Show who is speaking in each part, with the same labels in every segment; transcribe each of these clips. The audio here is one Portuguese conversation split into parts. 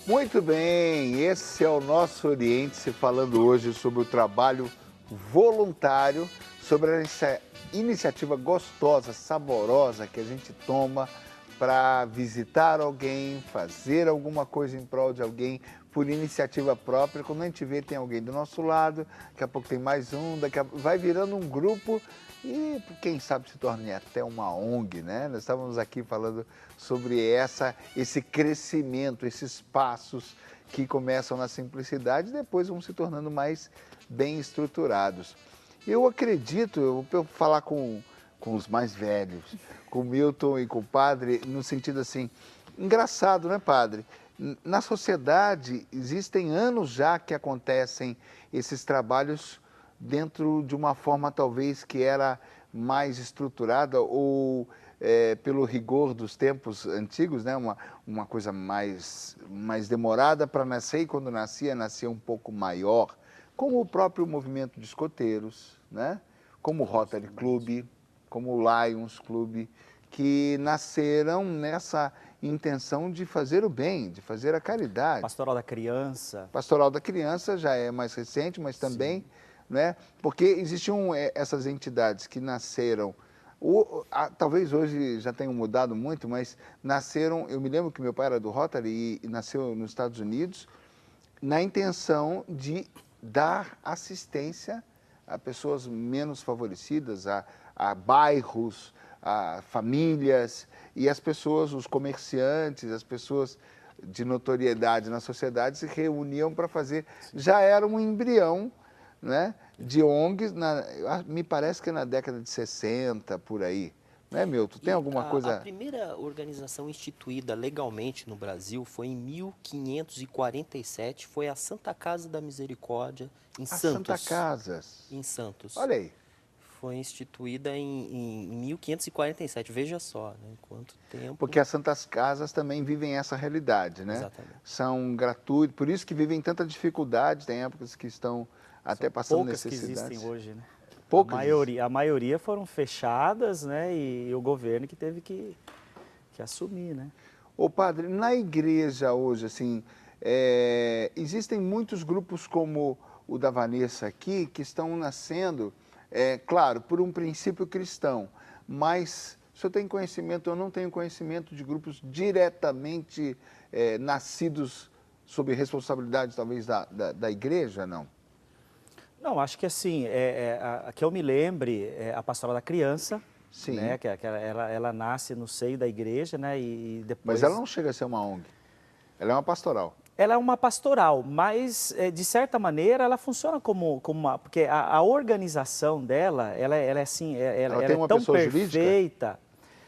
Speaker 1: Muito bem, esse é o nosso Oriente-se falando hoje sobre o trabalho voluntário, sobre essa iniciativa gostosa, saborosa que a gente toma para visitar alguém, fazer alguma coisa em prol de alguém por iniciativa própria. Quando a gente vê, tem alguém do nosso lado, daqui a pouco tem mais um, vai virando um grupo e quem sabe se torne até uma ONG, né? Nós estávamos aqui falando sobre esse crescimento, esses passos que começam na simplicidade e depois vão se tornando mais bem estruturados. Eu acredito, eu vou falar com os mais velhos, com o Milton e com o padre, no sentido assim, engraçado, né, padre? Na sociedade, existem anos já que acontecem esses trabalhos dentro de uma forma talvez que era mais estruturada ou pelo rigor dos tempos antigos, né? Uma coisa mais demorada para nascer e quando nascia um pouco maior, como o próprio movimento de escoteiros, né? Como o Rotary Club, como o Lions Club, que nasceram nessa intenção de fazer o bem, de fazer a caridade.
Speaker 2: Pastoral da Criança.
Speaker 1: Pastoral da Criança já é mais recente, mas também, né? Porque existiam essas entidades que nasceram, talvez hoje já tenham mudado muito, mas nasceram, eu me lembro que meu pai era do Rotary e nasceu nos Estados Unidos, na intenção de dar assistência a pessoas menos favorecidas, a bairros, a famílias, e as pessoas, os comerciantes, as pessoas de notoriedade na sociedade se reuniam para fazer. Já era um embrião, né, de ONGs, me parece que na década de 60, por aí. Né, Milton? Tem alguma coisa...
Speaker 3: A primeira organização instituída legalmente no Brasil foi em 1547, foi a Santa Casa da Misericórdia, em Santos.
Speaker 1: Santa Casas.
Speaker 3: Em Santos.
Speaker 1: Olha aí.
Speaker 3: Foi instituída em 1547, veja só, né? Quanto tempo...
Speaker 1: Porque as Santas Casas também vivem essa realidade, né?
Speaker 3: Exatamente.
Speaker 1: São gratuitos, por isso que vivem tanta dificuldade, tem épocas que estão até passando necessidades.
Speaker 2: Poucas que existem hoje, né?
Speaker 1: Poucas?
Speaker 2: A maioria foram fechadas, né? E o governo que teve que assumir, né?
Speaker 1: Ô padre, na igreja hoje, assim, existem muitos grupos como o da Vanessa aqui, que estão nascendo... claro, por um princípio cristão, mas o senhor tem conhecimento, eu não tenho conhecimento de grupos diretamente nascidos sob responsabilidade, talvez, da igreja, não?
Speaker 2: Não, acho que assim, que eu me lembre, a Pastoral da Criança,
Speaker 1: Sim.
Speaker 2: Né, que ela nasce no seio da igreja, né, e depois...
Speaker 1: Mas ela não chega a ser uma ONG, ela é uma pastoral.
Speaker 2: Ela é uma pastoral, mas, de certa maneira, ela funciona como uma... Porque a organização dela, ela é assim, ela
Speaker 1: tem uma
Speaker 2: é tão
Speaker 1: pessoa
Speaker 2: perfeita...
Speaker 1: jurídica?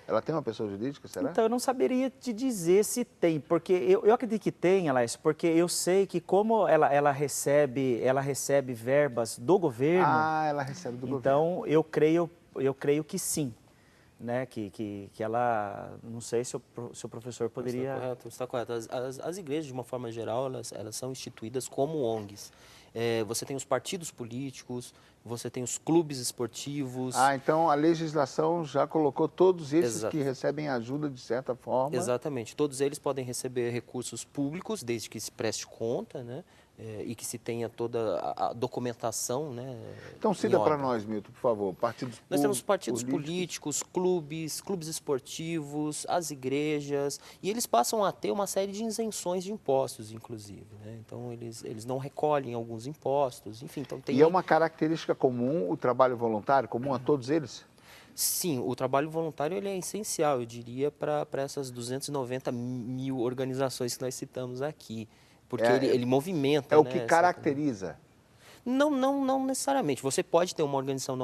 Speaker 1: Ela tem uma pessoa jurídica, será?
Speaker 2: Então, eu não saberia te dizer se tem, porque eu acredito que tem, Alex, porque eu sei que como ela recebe verbas do governo...
Speaker 1: Ah, ela recebe do governo.
Speaker 2: Então, eu creio que sim. Né, que ela, não sei se o professor poderia...
Speaker 3: Está correto. As igrejas, de uma forma geral, elas são instituídas como ONGs. Você tem os partidos políticos, você tem os clubes esportivos.
Speaker 1: Ah, então a legislação já colocou todos esses
Speaker 3: Exato.
Speaker 1: que recebem ajuda de certa forma.
Speaker 3: Exatamente. Todos eles podem receber recursos públicos, desde que se preste conta, né? E que se tenha toda a documentação, né?
Speaker 1: Então cita para nós, Milton, por favor,
Speaker 3: Nós temos partidos políticos, clubes esportivos, as igrejas, e eles passam a ter uma série de isenções de impostos, inclusive, né? Então, eles não recolhem alguns impostos, enfim. Então,
Speaker 1: E é uma característica comum o trabalho voluntário, comum a todos eles?
Speaker 3: Sim, o trabalho voluntário ele é essencial, eu diria, para essas 290 mil organizações que nós citamos aqui. Porque ele movimenta...
Speaker 1: É o que caracteriza.
Speaker 3: Não necessariamente. Você pode ter uma organização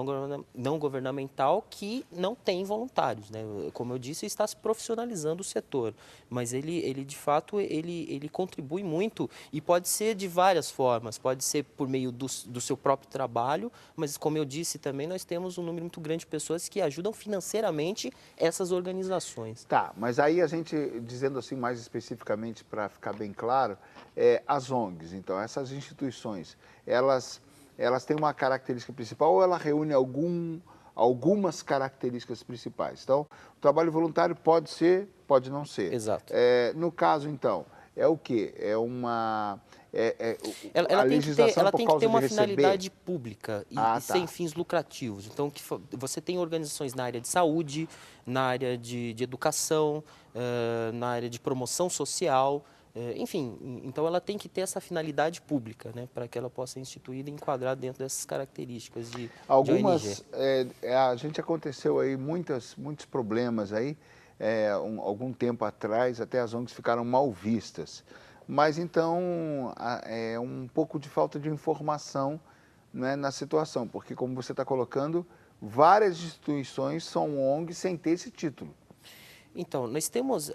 Speaker 3: não governamental que não tem voluntários, né? Como eu disse, está se profissionalizando o setor. Mas ele de fato, ele contribui muito e pode ser de várias formas. Pode ser por meio do seu próprio trabalho, mas como eu disse também, nós temos um número muito grande de pessoas que ajudam financeiramente essas organizações.
Speaker 1: Tá, mas aí a gente, dizendo assim mais especificamente para ficar bem claro, as ONGs, então, essas instituições, elas têm uma característica principal ou ela reúne algumas características principais? Então, o trabalho voluntário pode ser, pode não ser.
Speaker 3: Exato.
Speaker 1: No caso, então, é o quê? É uma...
Speaker 3: Ela
Speaker 1: a
Speaker 3: tem que ter,
Speaker 1: legislação
Speaker 3: ela
Speaker 1: por
Speaker 3: tem que
Speaker 1: causa
Speaker 3: ter uma
Speaker 1: de receber?
Speaker 3: finalidade pública e
Speaker 1: Ah,
Speaker 3: sem
Speaker 1: tá.
Speaker 3: fins lucrativos. Então, você tem organizações na área de saúde, na área de educação, na área de promoção social, enfim. Então, ela tem que ter essa finalidade pública, né, para que ela possa ser instituída e enquadrada dentro dessas características de ONG.
Speaker 1: Algumas, a gente aconteceu aí muitos problemas aí, algum tempo atrás, até as ONGs ficaram mal vistas. Mas então, é um pouco de falta de informação, né, na situação, porque como você está colocando, várias instituições são ONGs sem ter esse título.
Speaker 3: Então, nós temos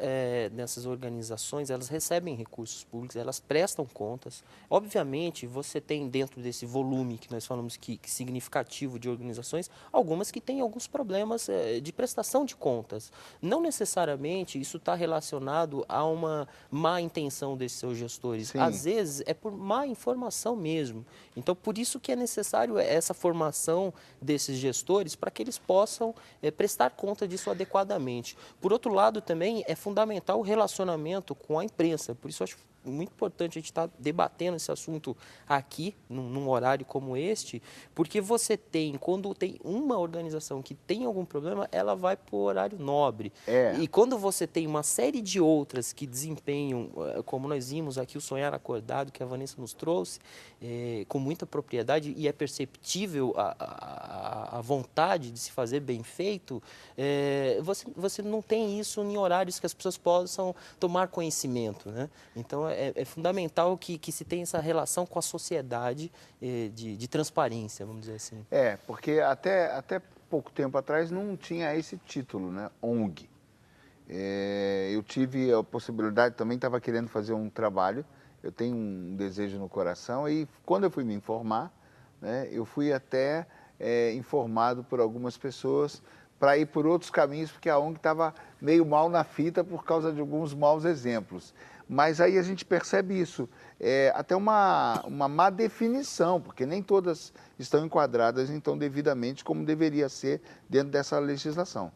Speaker 3: nessas organizações, elas recebem recursos públicos, elas prestam contas. Obviamente, você tem dentro desse volume que nós falamos que significativo de organizações, algumas que têm alguns problemas de prestação de contas. Não necessariamente isso está relacionado a uma má intenção desses seus gestores.
Speaker 1: Sim.
Speaker 3: Às vezes é por má informação mesmo. Então, por isso que é necessário essa formação desses gestores para que eles possam prestar conta disso adequadamente. Por outro lado, também é fundamental o relacionamento com a imprensa. Por isso, eu acho muito importante a gente estar debatendo esse assunto aqui, num horário como este, porque você tem, quando tem uma organização que tem algum problema, ela vai para o horário nobre. E quando você tem uma série de outras que desempenham, como nós vimos aqui, o Sonhar Acordado, que a Vanessa nos trouxe, com muita propriedade, e é perceptível a vontade de se fazer bem feito, você não tem isso em horários que as pessoas possam tomar conhecimento, né? Então, é fundamental que se tenha essa relação com a sociedade de transparência, vamos dizer assim.
Speaker 1: Porque até pouco tempo atrás não tinha esse título, né? ONG. Eu tive a possibilidade, também estava querendo fazer um trabalho, eu tenho um desejo no coração, e quando eu fui me informar, né, eu fui até informado por algumas pessoas para ir por outros caminhos, porque a ONG estava meio mal na fita por causa de alguns maus exemplos. Mas aí a gente percebe isso, até uma má definição, porque nem todas estão enquadradas, então, devidamente, como deveria ser dentro dessa legislação.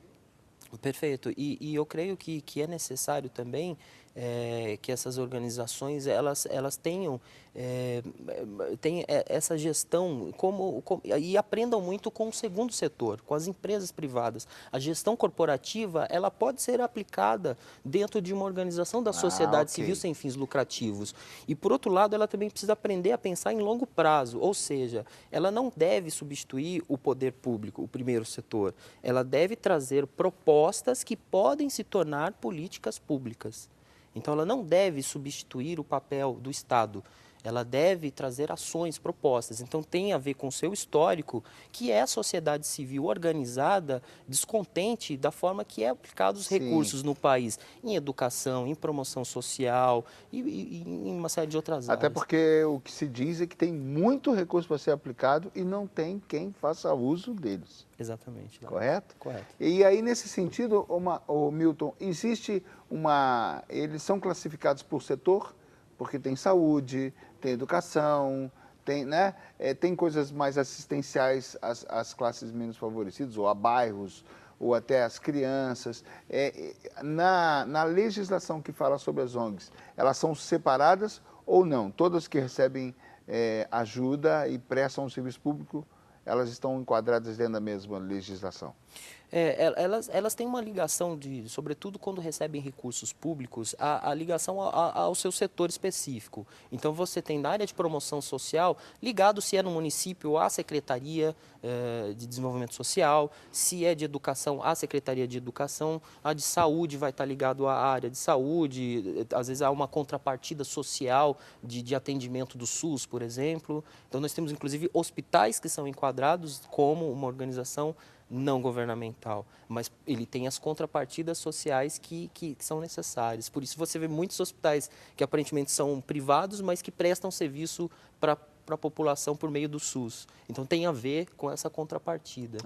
Speaker 3: Perfeito. E eu creio que é necessário também que essas organizações elas tenham essa gestão e aprendam muito com o segundo setor, com as empresas privadas. A gestão corporativa ela pode ser aplicada dentro de uma organização da sociedade civil sem fins lucrativos. E, por outro lado, ela também precisa aprender a pensar em longo prazo, ou seja, ela não deve substituir o poder público, o primeiro setor. Ela deve trazer propostas que podem se tornar políticas públicas. Então, ela não deve substituir o papel do Estado. Ela deve trazer ações, propostas. Então, tem a ver com o seu histórico, que é a sociedade civil organizada, descontente da forma que é aplicados os recursos no país, em educação, em promoção social e em uma série de outras áreas.
Speaker 1: Até porque o que se diz é que tem muito recurso para ser aplicado e não tem quem faça uso deles.
Speaker 3: Exatamente.
Speaker 1: Correto?
Speaker 3: Correto.
Speaker 1: E aí, nesse sentido, Milton, existe eles são classificados por setor, porque tem saúde, tem educação, tem coisas mais assistenciais às classes menos favorecidas, ou a bairros, ou até às crianças. Na legislação que fala sobre as ONGs, elas são separadas ou não? Todas que recebem ajuda e prestam um serviço público, elas estão enquadradas dentro da mesma legislação?
Speaker 3: Elas têm uma ligação, sobretudo quando recebem recursos públicos, a ligação ao seu setor específico. Então, você tem na área de promoção social, ligado se é no município à Secretaria de Desenvolvimento Social, se é de educação, à Secretaria de Educação, a de saúde vai estar ligado à área de saúde, às vezes há uma contrapartida social de atendimento do SUS, por exemplo. Então, nós temos, inclusive, hospitais que são enquadrados como uma organização não governamental, mas ele tem as contrapartidas sociais que são necessárias. Por isso você vê muitos hospitais que aparentemente são privados, mas que prestam serviço para a população por meio do SUS. Então tem a ver com essa contrapartida.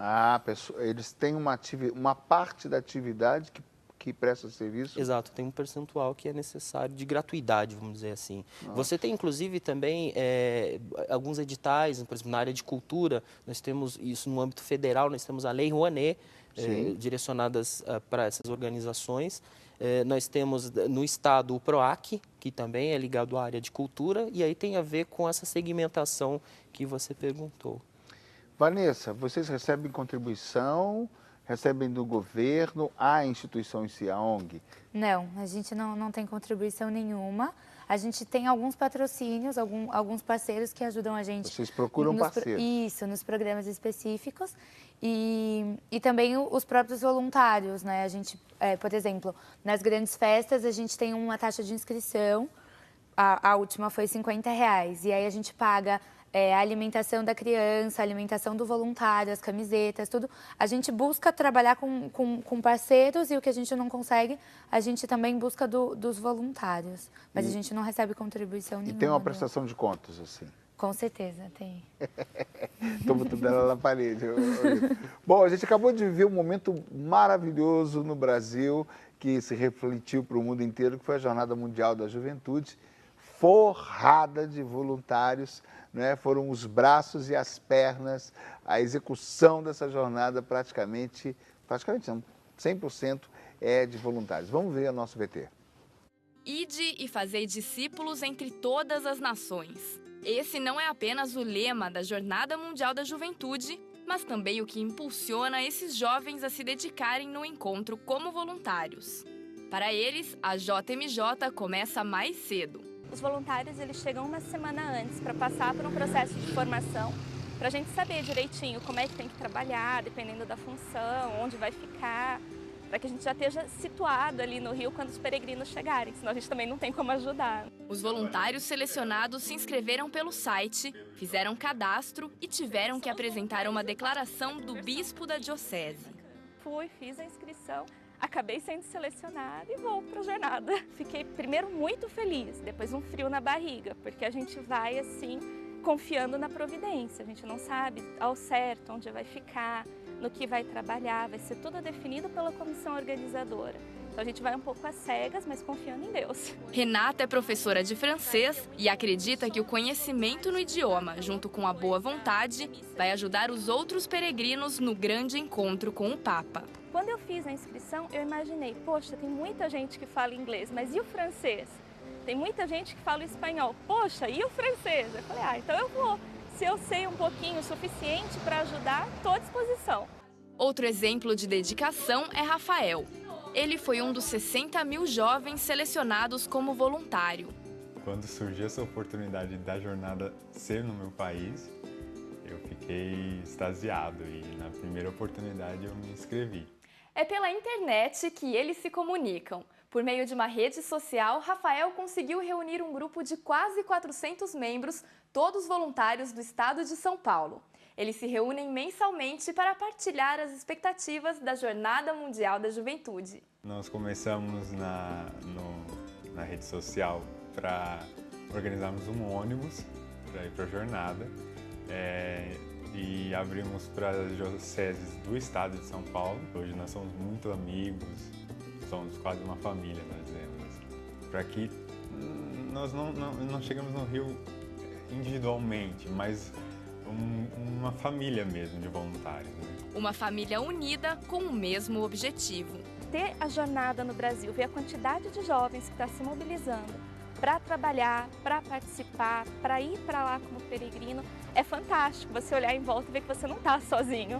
Speaker 1: Eles têm uma parte da atividade que presta serviço?
Speaker 3: Exato, tem um percentual que é necessário de gratuidade, vamos dizer assim. Nossa. Você tem, inclusive, também alguns editais, por exemplo, na área de cultura, nós temos isso no âmbito federal, nós temos a Lei Rouanet, direcionadas para essas organizações. Nós temos no estado o PROAC, que também é ligado à área de cultura, e aí tem a ver com essa segmentação que você perguntou.
Speaker 1: Vanessa, vocês recebem contribuição, recebem do governo, a instituição em si, a ONG?
Speaker 4: Não, a gente não tem contribuição nenhuma. A gente tem alguns patrocínios, alguns parceiros que ajudam a gente.
Speaker 1: Vocês procuram parceiros?
Speaker 4: Isso, nos programas específicos. E também os próprios voluntários, né? A gente, por exemplo, nas grandes festas a gente tem uma taxa de inscrição, a última foi R$50, e aí a gente paga a alimentação da criança, a alimentação do voluntário, as camisetas, tudo. A gente busca trabalhar com parceiros e o que a gente não consegue, a gente também busca dos voluntários. Mas a gente não recebe contribuição nenhuma.
Speaker 1: E tem uma prestação de contas, assim?
Speaker 4: Com certeza, tem.
Speaker 1: Estou botando ela na parede. Bom, a gente acabou de viver um momento maravilhoso no Brasil, que se refletiu para o mundo inteiro, que foi a Jornada Mundial da Juventude, forrada de voluntários, né? Foram os braços e as pernas, a execução dessa jornada praticamente não, 100% é de voluntários. Vamos ver o nosso VT.
Speaker 5: Ide e fazei discípulos entre todas as nações. Esse não é apenas o lema da Jornada Mundial da Juventude, mas também o que impulsiona esses jovens a se dedicarem no encontro como voluntários. Para eles, a JMJ começa mais cedo.
Speaker 6: Os voluntários eles chegam uma semana antes para passar por um processo de formação, para a gente saber direitinho como é que tem que trabalhar, dependendo da função, onde vai ficar, para que a gente já esteja situado ali no Rio quando os peregrinos chegarem, senão a gente também não tem como ajudar.
Speaker 5: Os voluntários selecionados se inscreveram pelo site, fizeram cadastro e tiveram que apresentar uma declaração do bispo da diocese.
Speaker 6: Fiz a inscrição. Acabei sendo selecionada e vou para a jornada. Fiquei primeiro muito feliz, depois um frio na barriga, porque a gente vai assim, confiando na providência. A gente não sabe ao certo onde vai ficar, no que vai trabalhar, vai ser tudo definido pela comissão organizadora. Então a gente vai um pouco às cegas, mas confiando em Deus.
Speaker 5: Renata é professora de francês e acredita que o conhecimento no idioma, junto com a boa vontade, vai ajudar os outros peregrinos no grande encontro com o Papa.
Speaker 6: Quando eu fiz a inscrição, eu imaginei, poxa, tem muita gente que fala inglês, mas e o francês? Tem muita gente que fala espanhol, poxa, e o francês? Eu falei, então eu vou. Se eu sei um pouquinho o suficiente para ajudar, estou à disposição.
Speaker 5: Outro exemplo de dedicação é Rafael. Ele foi um dos 60 mil jovens selecionados como voluntário.
Speaker 7: Quando surgiu essa oportunidade da jornada ser no meu país, eu fiquei extasiado e na primeira oportunidade eu me inscrevi.
Speaker 5: É pela internet que eles se comunicam. Por meio de uma rede social, Rafael conseguiu reunir um grupo de quase 400 membros, todos voluntários do estado de São Paulo. Eles se reúnem mensalmente para partilhar as expectativas da Jornada Mundial da Juventude.
Speaker 7: Nós começamos na rede social para organizarmos um ônibus para ir para a jornada e abrimos para as dioceses do estado de São Paulo. Hoje nós somos muito amigos, somos quase uma família, nós dizemos. Para que nós não chegamos no Rio individualmente, mas uma família mesmo de voluntários. Né?
Speaker 5: Uma família unida com o mesmo objetivo.
Speaker 6: Ter a jornada no Brasil, ver a quantidade de jovens que está se mobilizando para trabalhar, para participar, para ir para lá como peregrino, é fantástico. Você olhar em volta e ver que você não está sozinho.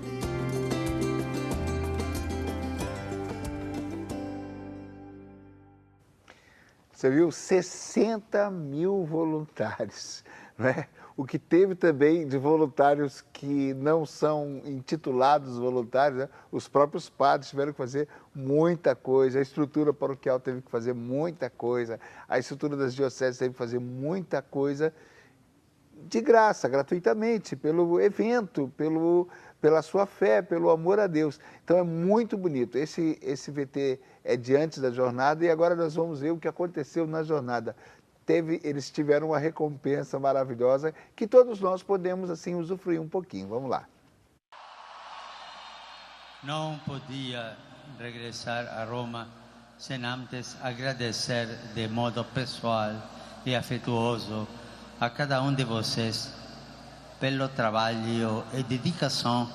Speaker 1: Você viu? 60 mil voluntários, não é? O que teve também de voluntários que não são intitulados voluntários, né? Os próprios padres tiveram que fazer muita coisa, a estrutura paroquial teve que fazer muita coisa, a estrutura das dioceses teve que fazer muita coisa de graça, gratuitamente, pelo evento, pela sua fé, pelo amor a Deus. Então é muito bonito. Esse VT é de antes da jornada e agora nós vamos ver o que aconteceu na jornada. Eles tiveram uma recompensa maravilhosa que todos nós podemos assim usufruir um pouquinho. Vamos lá.
Speaker 8: Não podia regressar a Roma sem antes agradecer de modo pessoal e afetuoso a cada um de vocês pelo trabalho e dedicação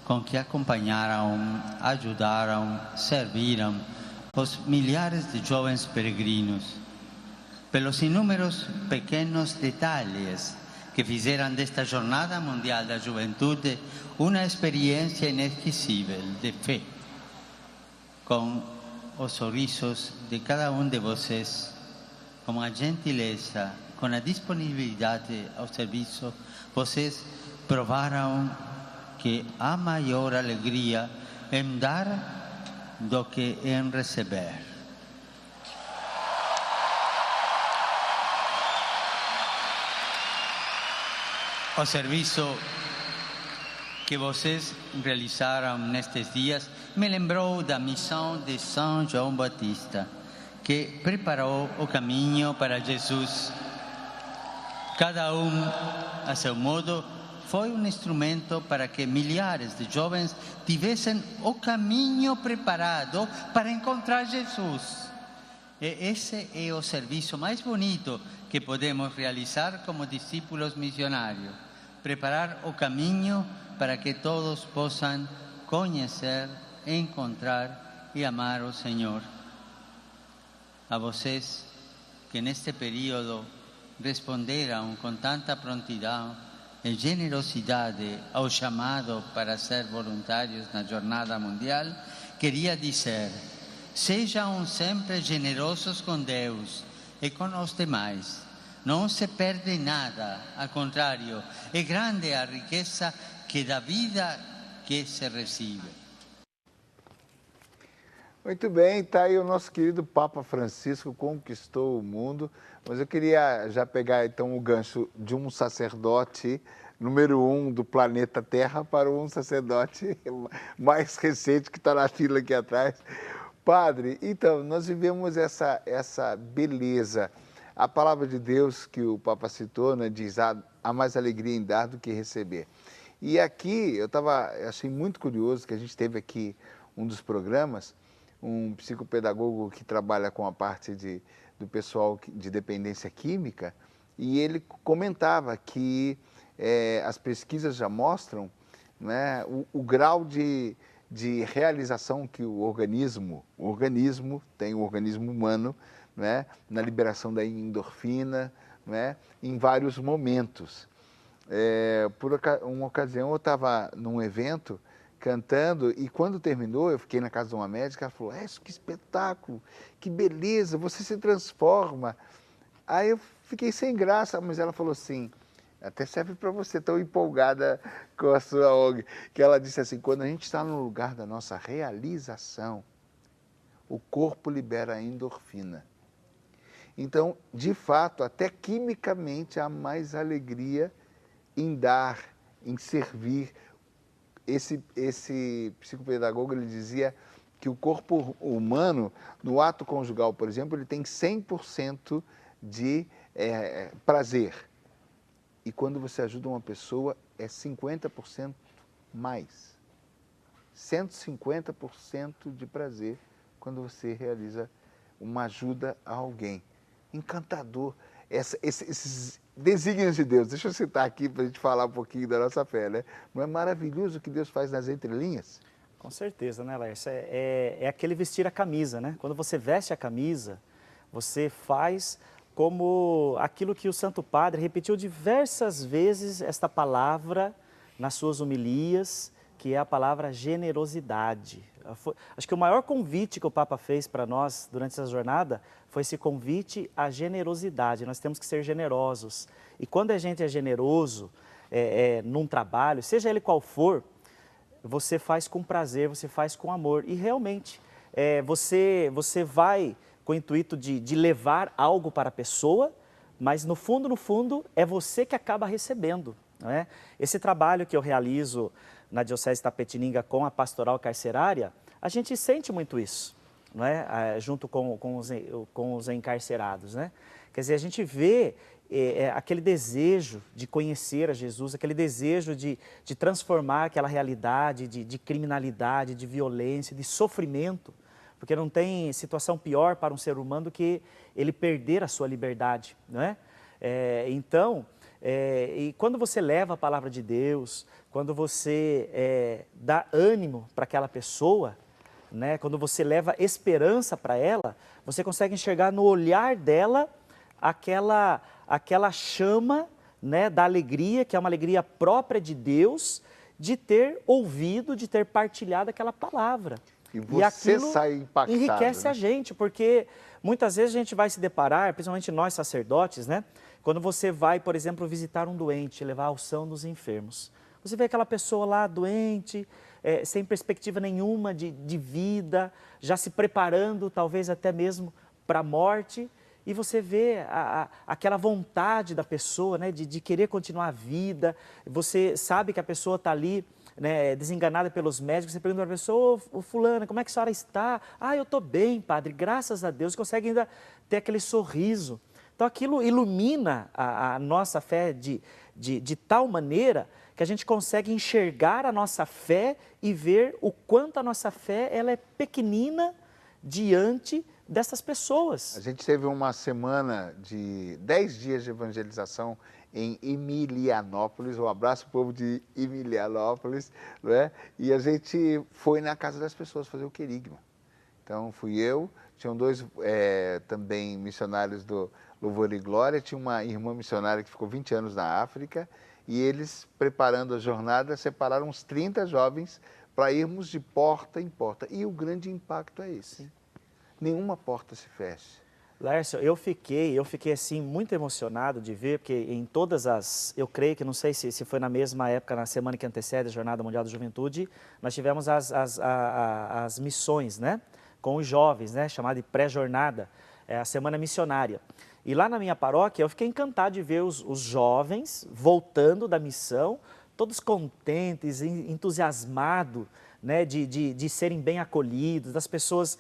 Speaker 8: com que acompanharam, ajudaram, serviram os milhares de jovens peregrinos, pelos inúmeros pequenos detalhes que fizeram desta Jornada Mundial da Juventude uma experiência inesquecível de fé. Com os sorrisos de cada um de vocês, com a gentileza, com a disponibilidade ao serviço, vocês provaram que há maior alegria em dar do que em receber. O serviço que vocês realizaram nestes dias me lembrou da missão de São João Batista, que preparou o caminho para Jesus. Cada um, a seu modo, foi um instrumento para que milhares de jovens tivessem o caminho preparado para encontrar Jesus. E esse é o serviço mais bonito que podemos realizar como discípulos missionários. Preparar o caminho para que todos possam conhecer, encontrar e amar o Senhor. A vocês que neste período responderam com tanta prontidão e generosidade ao chamado para ser voluntários na Jornada Mundial, queria dizer: sejam sempre generosos com Deus e com os demais. Não se perde nada, ao contrário, é grande a riqueza que da vida que se recebe.
Speaker 1: Muito bem, está aí o nosso querido Papa Francisco, conquistou o mundo, mas eu queria já pegar então o gancho de um sacerdote número 1 do planeta Terra para um sacerdote mais recente que está na fila aqui atrás. Padre, então, nós vivemos essa beleza. A palavra de Deus que o Papa citou, né, diz: há mais alegria em dar do que receber. E aqui, eu achei muito curioso que a gente teve aqui um dos programas, um psicopedagogo que trabalha com a parte do pessoal de dependência química, e ele comentava que as pesquisas já mostram, né, o grau de realização que o organismo tem, o organismo humano, né, na liberação da endorfina, né, em vários momentos. Por uma ocasião eu estava num evento cantando e quando terminou eu fiquei na casa de uma médica, ela falou: que espetáculo, que beleza, você se transforma. Aí eu fiquei sem graça, mas ela falou assim: até serve para você, tão empolgada com a sua ONG, que ela disse assim: quando a gente está no lugar da nossa realização, o corpo libera a endorfina. Então, de fato, até quimicamente há mais alegria em dar, em servir. Esse psicopedagogo, ele dizia que o corpo humano, no ato conjugal, por exemplo, ele tem 100% de prazer. E quando você ajuda uma pessoa, é 50% mais. 150% de prazer quando você realiza uma ajuda a alguém. Encantador. Esses desígnios de Deus. Deixa eu citar aqui para a gente falar um pouquinho da nossa fé, né? Não é maravilhoso o que Deus faz nas entrelinhas?
Speaker 2: Com certeza, né, Laércio? É aquele vestir a camisa, né? Quando você veste a camisa, você faz como aquilo que o Santo Padre repetiu diversas vezes esta palavra nas suas homilias, que é a palavra generosidade. Acho que o maior convite que o Papa fez para nós durante essa jornada foi esse convite à generosidade. Nós temos que ser generosos. E quando a gente é generoso num trabalho, seja ele qual for, você faz com prazer, você faz com amor. E realmente, você vai com o intuito de levar algo para a pessoa, mas no fundo, é você que acaba recebendo, não é? Esse trabalho que eu realizo na Diocese de Itapetininga com a pastoral carcerária, a gente sente muito isso, não é? Junto com os encarcerados, né? Quer dizer, a gente vê aquele desejo de conhecer a Jesus, aquele desejo de transformar aquela realidade de criminalidade, de violência, de sofrimento, porque não tem situação pior para um ser humano do que ele perder a sua liberdade, não é? Então, E quando você leva a palavra de Deus, quando você dá ânimo para aquela pessoa, né, quando você leva esperança para ela, você consegue enxergar no olhar dela aquela chama, né, da alegria, que é uma alegria própria de Deus, de ter ouvido, de ter partilhado aquela palavra.
Speaker 1: E você
Speaker 2: aquilo
Speaker 1: sai impactado.
Speaker 2: Enriquece,
Speaker 1: né?
Speaker 2: a gente, porque muitas vezes a gente vai se deparar, principalmente nós sacerdotes, né? Quando você vai, por exemplo, visitar um doente, levar a unção dos enfermos. Você vê aquela pessoa lá doente, sem perspectiva nenhuma de vida, já se preparando talvez até mesmo para a morte, e você vê aquela vontade da pessoa, né, de querer continuar a vida. Você sabe que a pessoa está ali, né, desenganada pelos médicos. Você pergunta para a pessoa: ô fulana, como é que a senhora está? Ah, eu estou bem, padre, graças a Deus. Consegue ainda ter aquele sorriso. Então aquilo ilumina a nossa fé de tal maneira que a gente consegue enxergar a nossa fé e ver o quanto a nossa fé ela é pequenina diante dessas pessoas.
Speaker 1: A gente teve uma semana de 10 dias de evangelização em Emilianópolis. Um abraço ao povo de Emilianópolis, né? E a gente foi na casa das pessoas fazer o querigma. Então fui eu, tinham dois também missionários do Louvor e Glória, tinha uma irmã missionária que ficou 20 anos na África, e eles, preparando a jornada, separaram uns 30 jovens para irmos de porta em porta. E o grande impacto é esse. Sim. Nenhuma porta se fecha.
Speaker 2: Lércio, eu fiquei assim muito emocionado de ver, porque em todas eu creio que, não sei se foi na mesma época, na semana que antecede a Jornada Mundial da Juventude, nós tivemos as missões, né, com os jovens, né, chamada de pré-jornada, a semana missionária. E lá na minha paróquia eu fiquei encantado de ver os jovens voltando da missão, todos contentes, entusiasmados, né, de serem bem acolhidos, das pessoas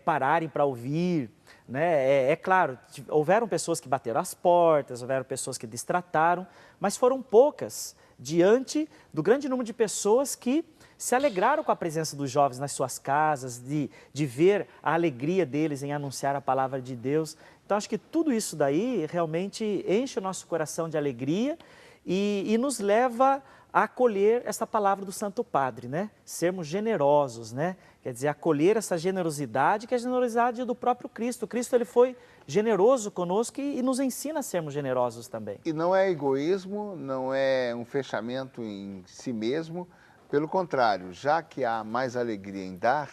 Speaker 2: pararem para ouvir, né? É claro, houveram pessoas que bateram as portas, houveram pessoas que destrataram, mas foram poucas diante do grande número de pessoas que se alegraram com a presença dos jovens nas suas casas, de ver a alegria deles em anunciar a palavra de Deus. Então, acho que tudo isso daí realmente enche o nosso coração de alegria e nos leva a acolher essa palavra do Santo Padre, né? Sermos generosos, né? Quer dizer, acolher essa generosidade, que é a generosidade do próprio Cristo. O Cristo, ele foi generoso conosco e nos ensina a sermos generosos também.
Speaker 1: E não é egoísmo, não é um fechamento em si mesmo. Pelo contrário, já que há mais alegria em dar,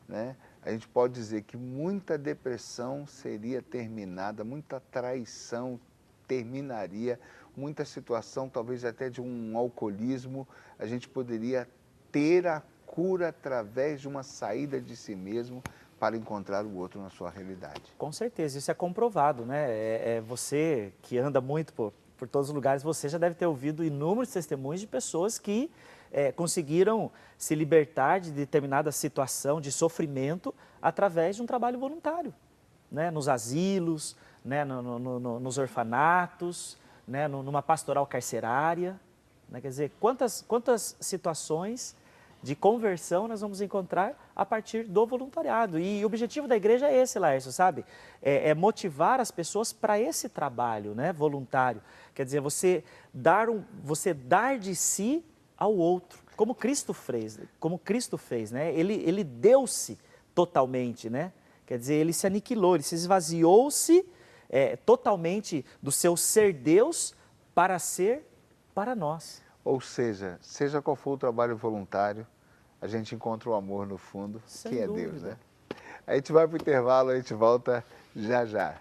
Speaker 1: né, a gente pode dizer que muita depressão seria terminada, muita traição terminaria, muita situação, talvez até de um alcoolismo, a gente poderia ter a cura através de uma saída de si mesmo para encontrar o outro na sua realidade.
Speaker 2: Com certeza, isso é comprovado, né? Você que anda muito por todos os lugares, você já deve ter ouvido inúmeros testemunhos de pessoas que conseguiram se libertar de determinada situação de sofrimento através de um trabalho voluntário, né? Nos asilos, né? Nos orfanatos, né? Numa pastoral carcerária, né? Quer dizer, quantas situações de conversão nós vamos encontrar a partir do voluntariado. E o objetivo da igreja é esse, Laércio, sabe? É motivar as pessoas para esse trabalho, né, voluntário. Quer dizer, você dar de si ao outro, como Cristo fez, né? Ele deu-se totalmente, né? Quer dizer, ele se aniquilou, ele se esvaziou-se totalmente do seu ser Deus para ser para nós.
Speaker 1: Ou seja qual for o trabalho voluntário, a gente encontra o amor no fundo,
Speaker 2: Sem
Speaker 1: que é
Speaker 2: dúvida.
Speaker 1: Deus, né? A gente vai para o intervalo, a gente volta já já.